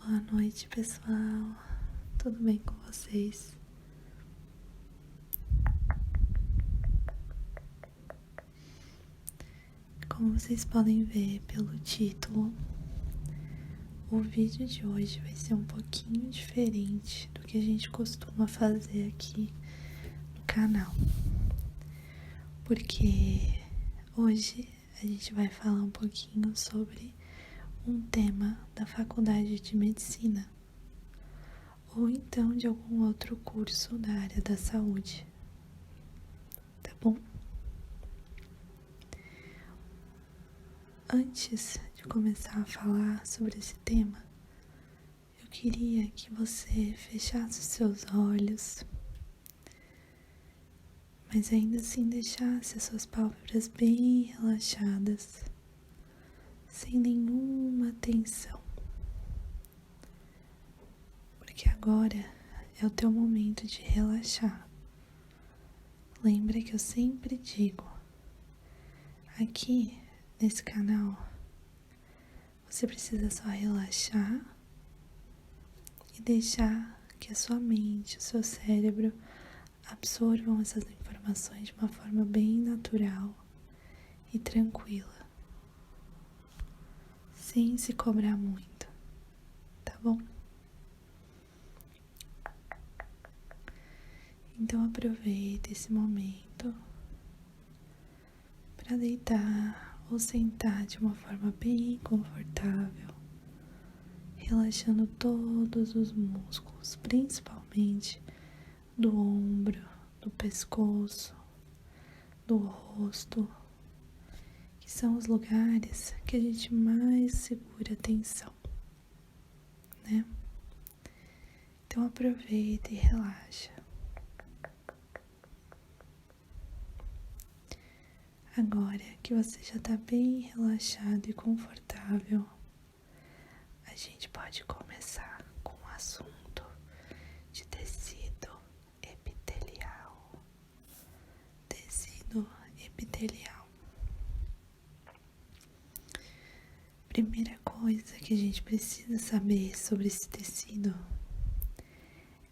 Boa noite, pessoal. Tudo bem com vocês? Como vocês podem ver pelo título, o vídeo de hoje vai ser um pouquinho diferente do que a gente costuma fazer aqui no canal. Porque hoje a gente vai falar um pouquinho sobre um tema da faculdade de medicina, ou então de algum outro curso da área da saúde, tá bom? Antes de começar a falar sobre esse tema, eu queria que você fechasse os seus olhos, mas ainda assim deixasse as suas pálpebras bem relaxadas, sem nenhuma tensão. Porque agora é o teu momento de relaxar. Lembra que eu sempre digo, aqui nesse canal, você precisa só relaxar e deixar que a sua mente, o seu cérebro absorvam essas informações de uma forma bem natural e tranquila, sem se cobrar muito, tá bom? Então aproveita esse momento para deitar ou sentar de uma forma bem confortável, relaxando todos os músculos, principalmente do ombro, do pescoço, do rosto, que são os lugares que a gente mais segura a tensão, né? Então aproveita e relaxa. Agora que você já está bem relaxado e confortável, a gente pode começar com o assunto de tecido epitelial. Tecido epitelial. Primeira coisa que a gente precisa saber sobre esse tecido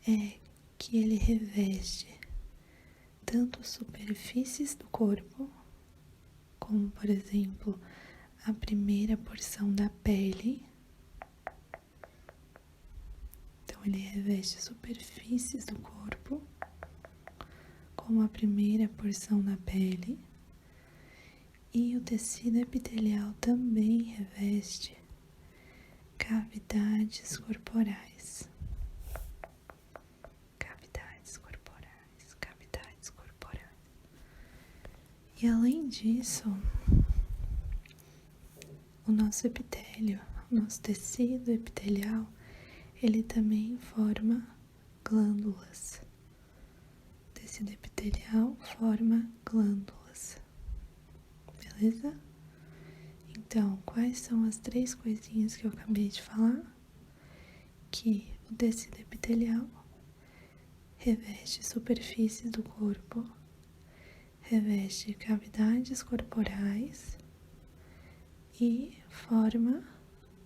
é que ele reveste tanto superfícies do corpo, como por exemplo a primeira porção da pele. Então ele reveste superfícies do corpo, como a primeira porção da pele, e o tecido epitelial também reveste cavidades corporais. Cavidades corporais, cavidades corporais. E além disso, o nosso epitélio, o nosso tecido epitelial, ele também forma glândulas. O tecido epitelial forma glândulas. Beleza? Então, quais são as 3 coisinhas que eu acabei de falar? Que o tecido epitelial reveste superfícies do corpo, reveste cavidades corporais e forma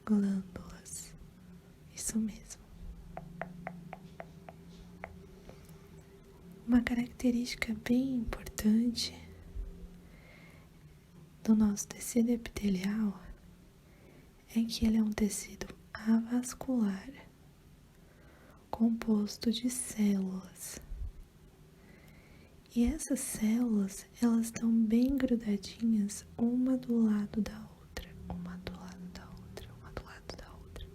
glândulas. Isso mesmo. Uma característica bem importante do nosso tecido epitelial é que ele é um tecido avascular, composto de células. E essas células, elas estão bem grudadinhas uma do lado da outra, uma do lado da outra, uma do lado da outra.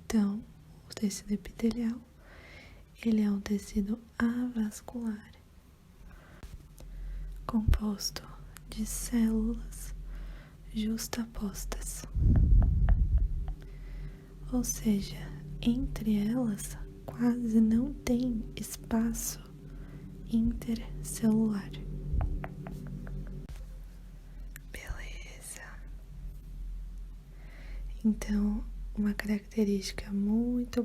Então, o tecido epitelial, ele é um tecido avascular, composto de células justapostas. Ou seja, entre elas quase não tem espaço intercelular. Beleza. Então, uma característica muito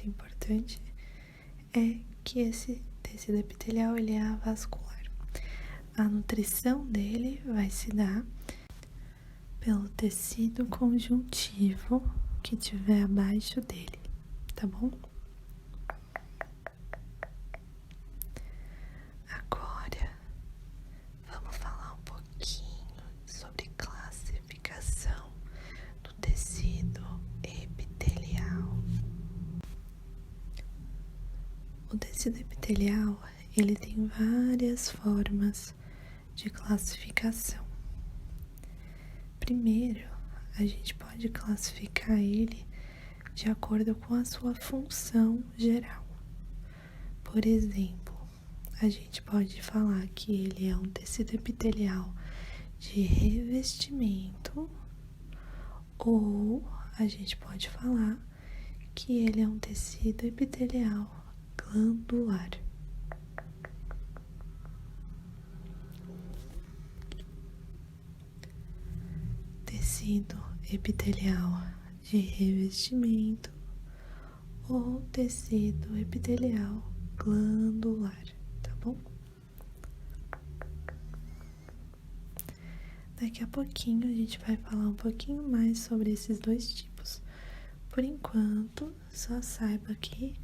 importante é que esse tecido epitelial, ele é avascular. A nutrição dele vai se dar pelo tecido conjuntivo que tiver abaixo dele, tá bom? Agora, vamos falar um pouquinho sobre classificação do tecido epitelial. O tecido epitelial, ele tem várias formas de classificação. Primeiro, a gente pode classificar ele de acordo com a sua função geral. Por exemplo, a gente pode falar que ele é um tecido epitelial de revestimento, ou a gente pode falar que ele é um tecido epitelial glandular. Tecido epitelial de revestimento ou tecido epitelial glandular, tá bom? Daqui a pouquinho a gente vai falar um pouquinho mais sobre esses dois tipos. Por enquanto, só saiba que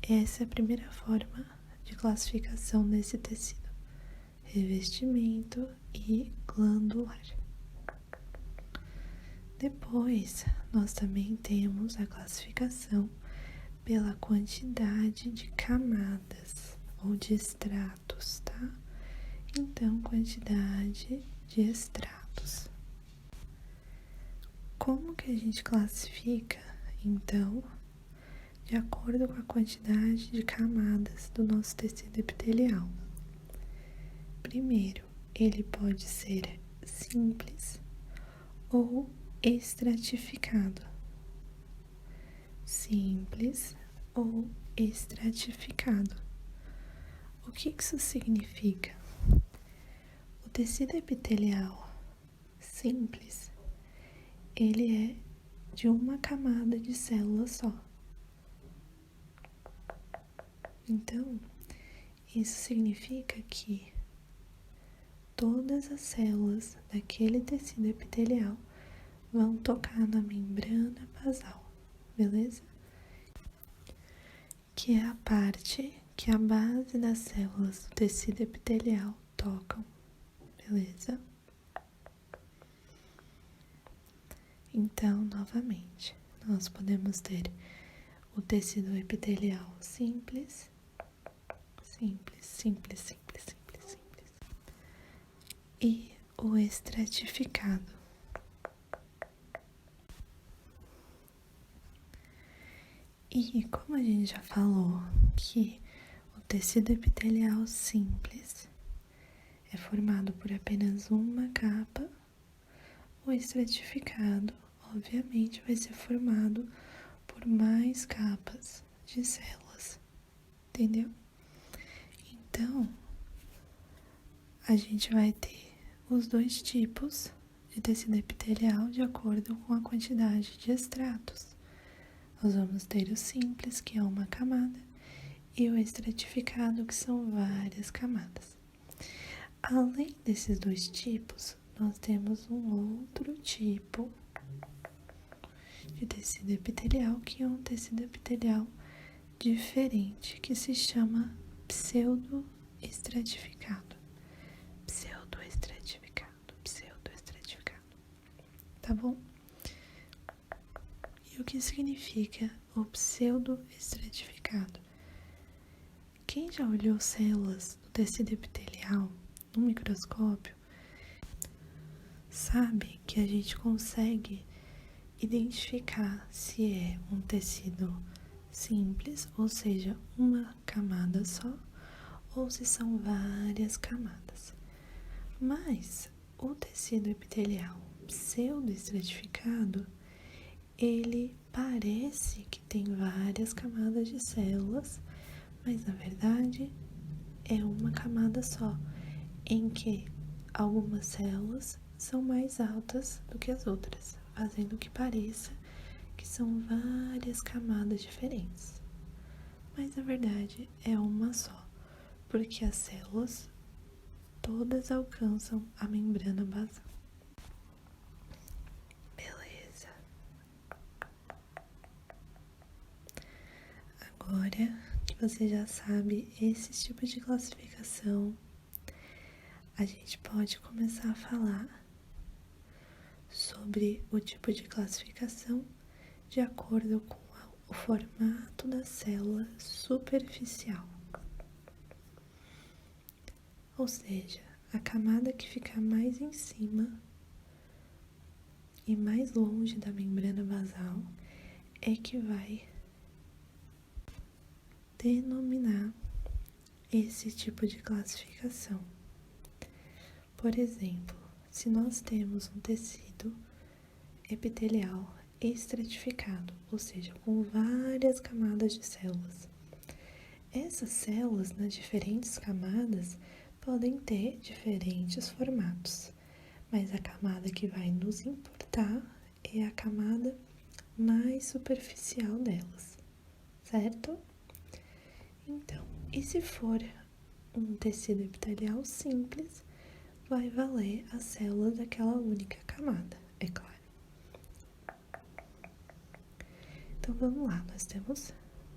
essa é a primeira forma de classificação desse tecido: revestimento e glandular. Depois, nós também temos a classificação pela quantidade de camadas ou de estratos, tá? Então, quantidade de estratos. Como que a gente classifica, então, de acordo com a quantidade de camadas do nosso tecido epitelial? Primeiro, ele pode ser simples ou estratificado. Simples ou estratificado. O que isso significa? O tecido epitelial simples, ele é de uma camada de célula só. Então, isso significa que todas as células daquele tecido epitelial vão tocar na membrana basal, beleza? Que é a parte que a base das células do tecido epitelial tocam, beleza? Então, novamente, nós podemos ter o tecido epitelial simples, e o estratificado. E como a gente já falou que o tecido epitelial simples é formado por apenas uma capa, o estratificado, obviamente, vai ser formado por mais capas de células, entendeu? Então, a gente vai ter os dois tipos de tecido epitelial de acordo com a quantidade de estratos. Nós vamos ter o simples, que é uma camada, e o estratificado, que são várias camadas. Além desses dois tipos, nós temos um outro tipo de tecido epitelial, que é um tecido epitelial diferente, que se chama pseudoestratificado. Tá bom? E o que significa o pseudoestratificado? Quem já olhou células do tecido epitelial no microscópio sabe que a gente consegue identificar se é um tecido simples, ou seja, uma camada só, ou se são várias camadas. Mas o tecido epitelial pseudoestratificado, ele parece que tem várias camadas de células, mas na verdade é uma camada só, em que algumas células são mais altas do que as outras, fazendo que pareça que são várias camadas diferentes. Mas na verdade é uma só, porque as células todas alcançam a membrana basal. agora que você já sabe esses tipos de classificação, a gente pode começar a falar sobre o tipo de classificação de acordo com o formato da célula superficial. Ou seja, a camada que fica mais em cima e mais longe da membrana basal é que vai denominar esse tipo de classificação. Por exemplo, se nós temos um tecido epitelial estratificado, ou seja, com várias camadas de células, essas células nas diferentes camadas podem ter diferentes formatos, mas a camada que vai nos importar é a camada mais superficial delas, certo? Então, e se for um tecido epitelial simples, vai valer as células daquela única camada, é claro. Então vamos lá, nós temos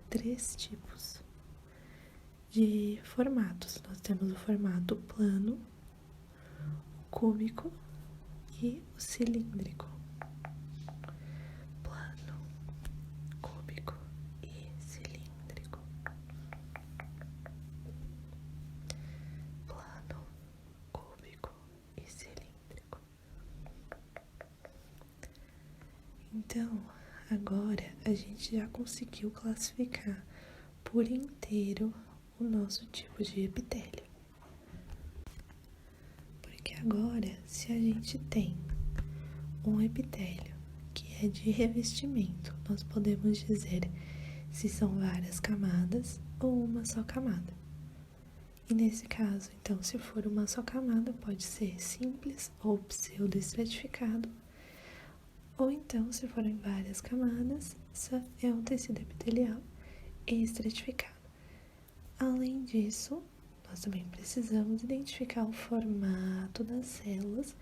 3 tipos de formatos. Nós temos o formato plano, o cúbico e o cilíndrico. Plano, cúbico e cilíndrico. Plano, cúbico e cilíndrico. Então, agora a gente já conseguiu classificar por inteiro o nosso tipo de epitélio. Porque agora, se a gente tem um epitélio que é de revestimento, nós podemos dizer se são várias camadas ou uma só camada. E nesse caso, então, se for uma só camada, pode ser simples ou pseudoestratificado. Ou então, se forem várias camadas, é um tecido epitelial estratificado. Além disso, nós também precisamos identificar o formato das células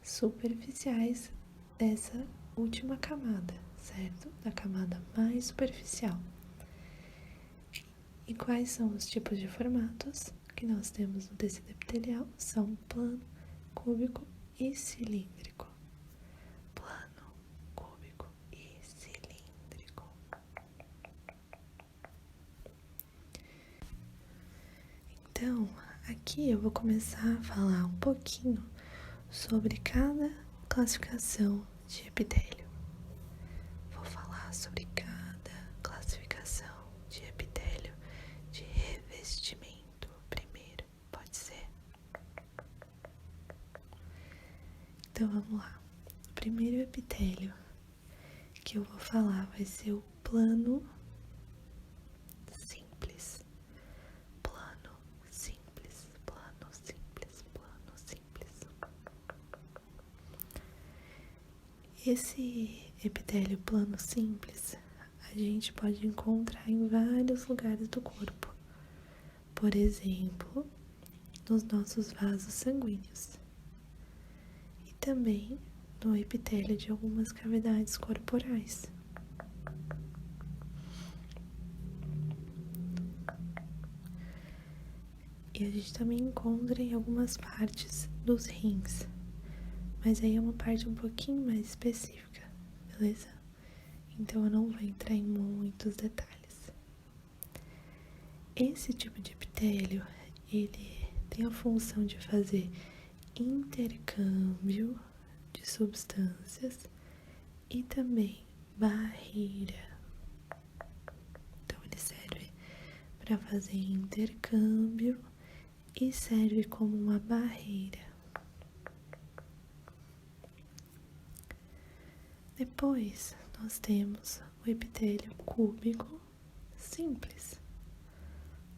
superficiais dessa última camada, certo? Da camada mais superficial. E quais são os tipos de formatos que nós temos no tecido epitelial? São plano, cúbico e cilíndrico. Plano, cúbico e cilíndrico. Então, aqui eu vou começar a falar um pouquinho sobre cada classificação de epitélio. Vou falar sobre cada classificação de epitélio de revestimento primeiro, pode ser? Então vamos lá. O primeiro epitélio que eu vou falar vai ser o plano simples. Plano simples, plano simples, plano simples. Esse epitélio plano simples a gente pode encontrar em vários lugares do corpo. Por exemplo, nos nossos vasos sanguíneos. E também no epitélio de algumas cavidades corporais. E a gente também encontra em algumas partes dos rins. Mas aí é uma parte um pouquinho mais específica, beleza? Então eu não vou entrar em muitos detalhes. Esse tipo de epitélio, ele tem a função de fazer intercâmbio de substâncias e também barreira. Então ele serve para fazer intercâmbio e serve como uma barreira. Depois nós temos o epitélio cúbico simples.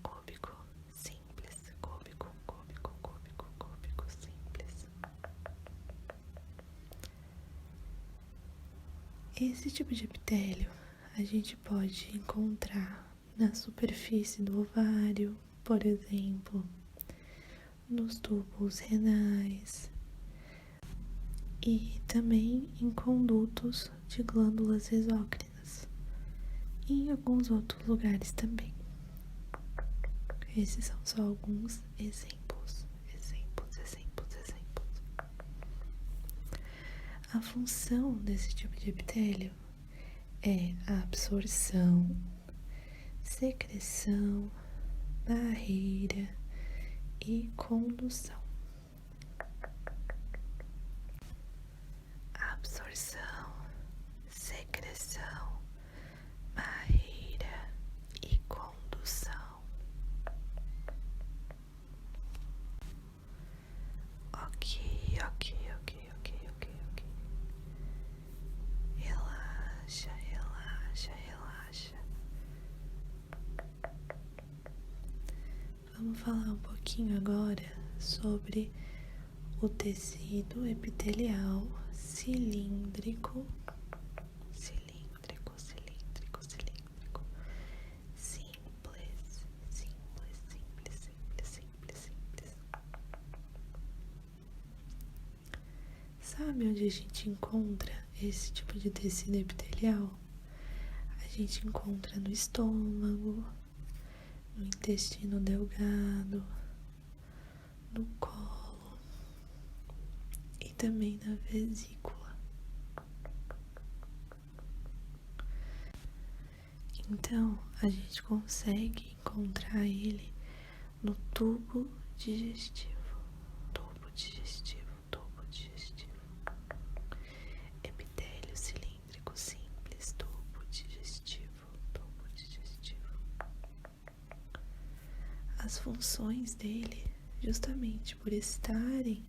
Cúbico simples, cúbico, cúbico, cúbico, cúbico simples. Esse tipo de epitélio a gente pode encontrar na superfície do ovário, por exemplo, nos tubos renais e também em condutos de glândulas exócrinas e em alguns outros lugares também. Esses são só alguns exemplos. A função desse tipo de epitélio é a absorção, secreção, barreira e condução. Absorção, secreção, barreira e condução. Ok. Relaxa. Vamos falar um pouquinho agora sobre o tecido epitelial cilíndrico, simples. Sabe onde a gente encontra esse tipo de tecido epitelial? A gente encontra no estômago, no intestino delgado, no colo e também na vesícula. Então, a gente consegue encontrar ele no tubo digestivo. Epitélio cilíndrico simples, tubo digestivo. As funções dele, justamente por estarem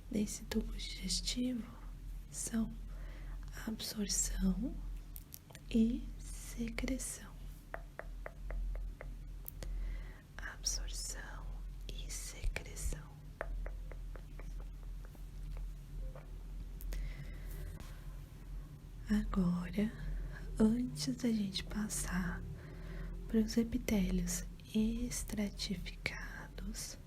nesse tubo digestivo, são absorção e secreção. Agora, antes da gente passar para os epitélios estratificados,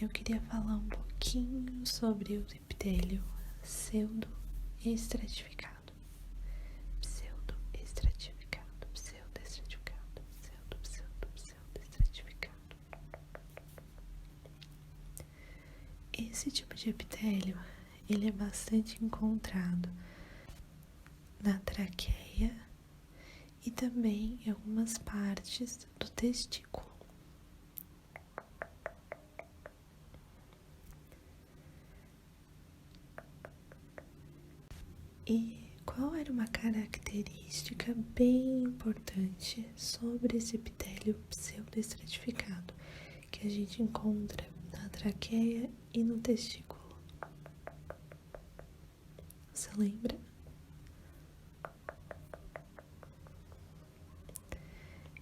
eu queria falar um pouquinho sobre o epitélio pseudoestratificado. Esse tipo de epitélio, ele é bastante encontrado na traqueia e também em algumas partes do testículo. E qual era uma característica bem importante sobre esse epitélio pseudoestratificado que a gente encontra na traqueia e no testículo? Você lembra?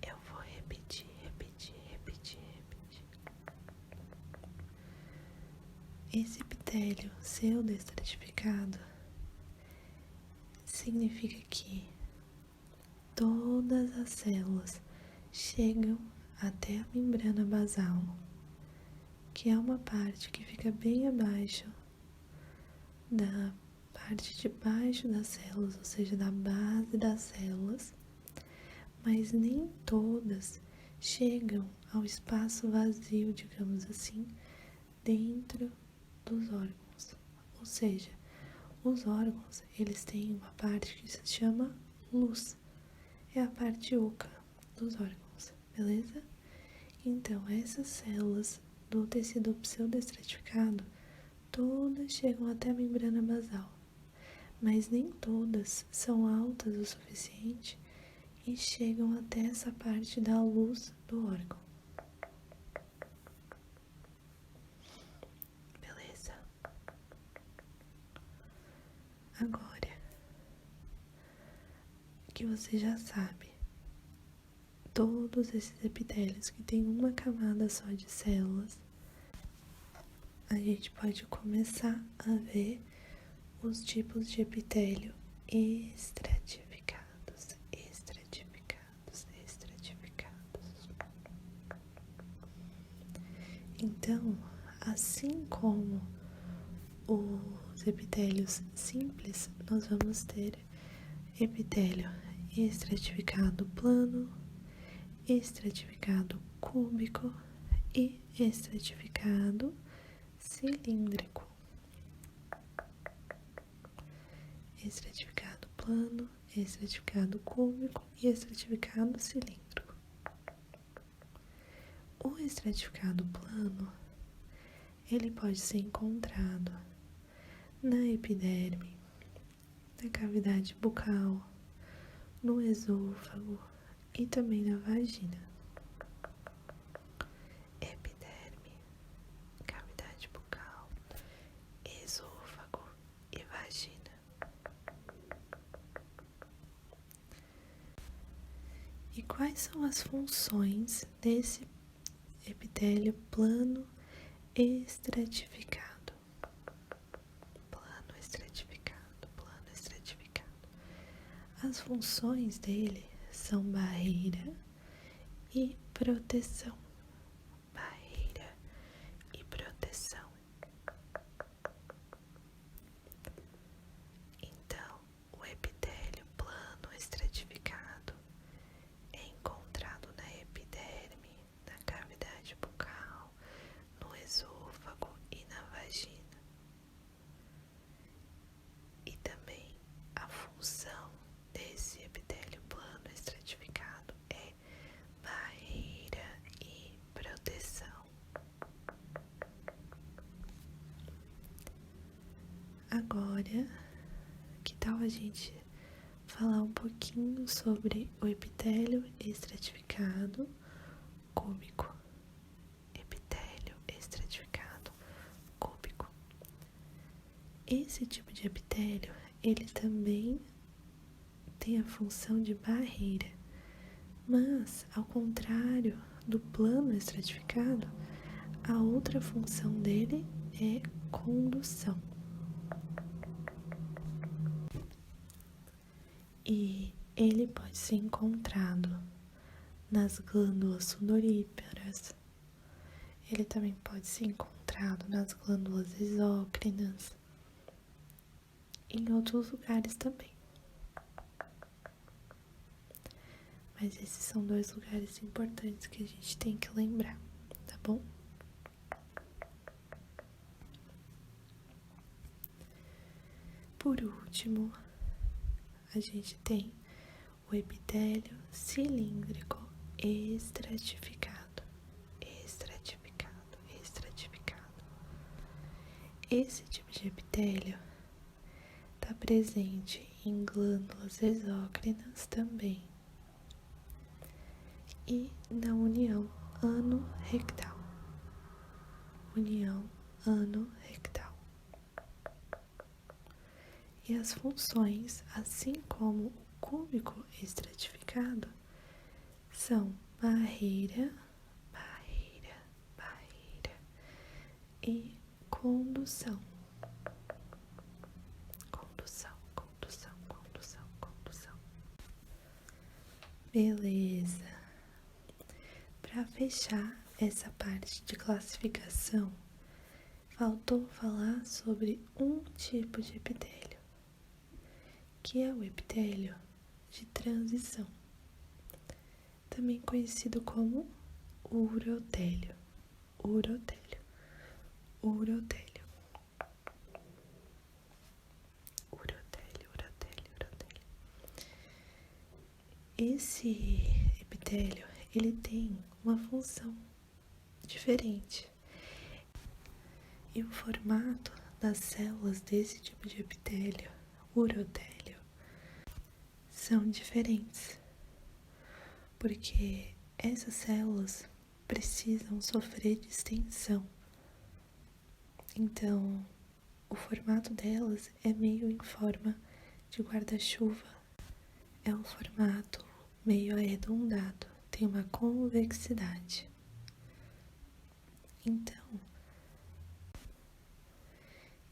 Eu vou repetir. Esse epitélio pseudoestratificado significa que todas as células chegam até a membrana basal, que é uma parte que fica bem abaixo da parte de baixo das células, ou seja, da base das células, mas nem todas chegam ao espaço vazio, digamos assim, dentro dos órgãos. Ou seja, os órgãos, eles têm uma parte que se chama luz, é a parte oca dos órgãos, beleza? Então, essas células do tecido pseudoestratificado, todas chegam até a membrana basal, mas nem todas são altas o suficiente e chegam até essa parte da luz do órgão. Beleza? Agora que você já sabe, todos esses epitélios que tem uma camada só de células, a gente pode começar a ver os tipos de epitélio estratificados. Então, assim como os epitélios simples, nós vamos ter epitélio estratificado plano, estratificado cúbico e estratificado cilíndrico. Estratificado plano, estratificado cúbico e estratificado cilíndrico. O estratificado plano, ele pode ser encontrado na epiderme, na cavidade bucal, no esôfago e também na vagina. Epiderme, cavidade bucal, esôfago e vagina. E quais são as funções desse epitélio plano estratificado? Plano estratificado, plano estratificado. As funções dele são barreira e proteção. Barreira e proteção. Então, o epitélio plano estratificado é encontrado na epiderme, na cavidade bucal, no esôfago e na vagina. E também a função desse epitélio plano estratificado é barreira e proteção. Agora, que tal a gente falar um pouquinho sobre o epitélio estratificado cúbico? Epitélio estratificado cúbico. Esse tipo de epitélio, ele também tem a função de barreira, mas, ao contrário do plano estratificado, a outra função dele é condução. E ele pode ser encontrado nas glândulas sudoríparas. Ele também pode ser encontrado nas glândulas exócrinas e em outros lugares também. Mas esses são dois lugares importantes que a gente tem que lembrar, tá bom? Por último, a gente tem o epitélio cilíndrico estratificado. Estratificado, estratificado. Esse tipo de epitélio está presente em glândulas exócrinas também e na união ano-rectal. União ano-rectal. E as funções, assim como o cúbico estratificado, são barreira, barreira, barreira e condução. Condução, condução, condução, condução. Beleza. Para fechar essa parte de classificação, faltou falar sobre um tipo de epitélio, que é o epitélio de transição, também conhecido como urotélio. Urotélio, urotélio, urotélio, urotélio, urotélio. Esse epitélio, ele tem uma função diferente. E o formato das células desse tipo de epitélio, urotélio, são diferentes, porque essas células precisam sofrer distensão. Então, o formato delas é meio em forma de guarda-chuva. É um formato meio arredondado, tem uma convexidade.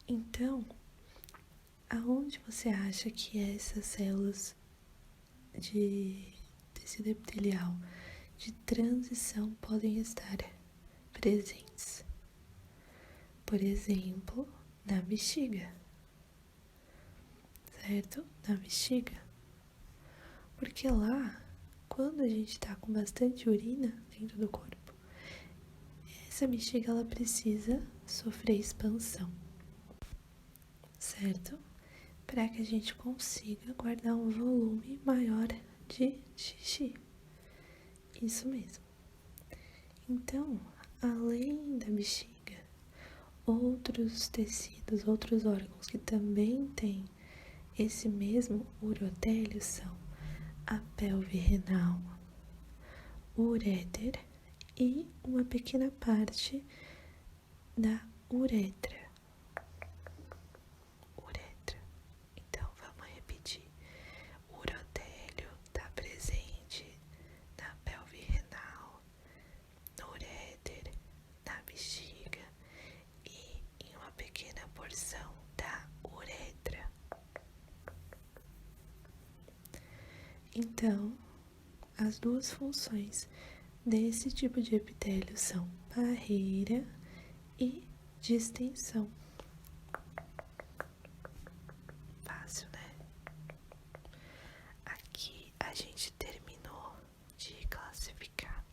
Então, aonde você acha que essas células de tecido epitelial de transição podem estar presentes? Por exemplo, na bexiga, certo? Na bexiga. Porque lá, quando a gente está com bastante urina dentro do corpo, essa bexiga ela precisa sofrer expansão, certo? Para que a gente consiga guardar um volume maior de xixi. Isso mesmo. Então, além da bexiga, outros tecidos, outros órgãos que também têm esse mesmo urotélio são a pelve renal, o uréter e uma pequena parte da uretra. Então, vamos repetir. O urotélio está presente na pelve renal, no uréter, na bexiga e em uma pequena porção da uretra. Então, as duas funções desse tipo de epitélio são barreira e distensão. Fácil, né? Aqui a gente terminou de classificar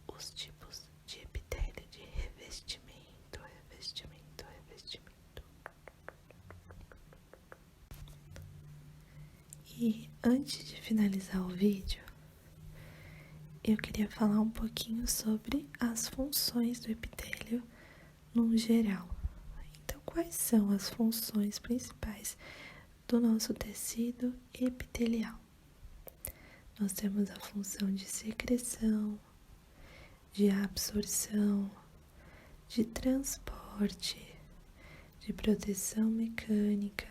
os tipos de epitélio de revestimento. E antes de finalizar o vídeo, eu queria falar um pouquinho sobre as funções do epitélio no geral. Então, quais são as funções principais do nosso tecido epitelial? Nós temos a função de secreção, de absorção, de transporte, de proteção mecânica.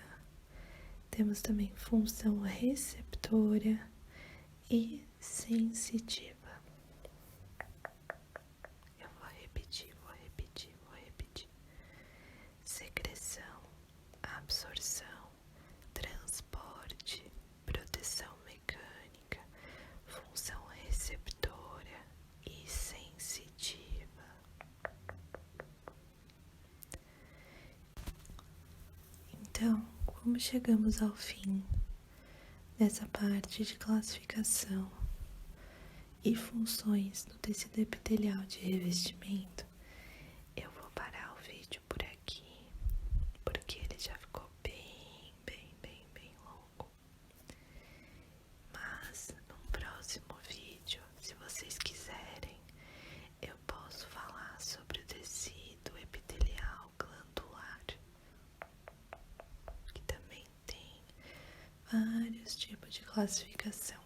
Temos também função receptora e sensitiva. Eu vou repetir. Secreção, absorção, transporte, proteção mecânica, função receptora e sensitiva. Então, como chegamos ao fim dessa parte de classificação e funções do tecido epitelial de revestimento, eu vou parar o vídeo por aqui, porque ele já ficou bem longo. Mas num próximo vídeo, se vocês quiserem, eu posso falar sobre o tecido epitelial glandular, que também tem vários tipos de classificação.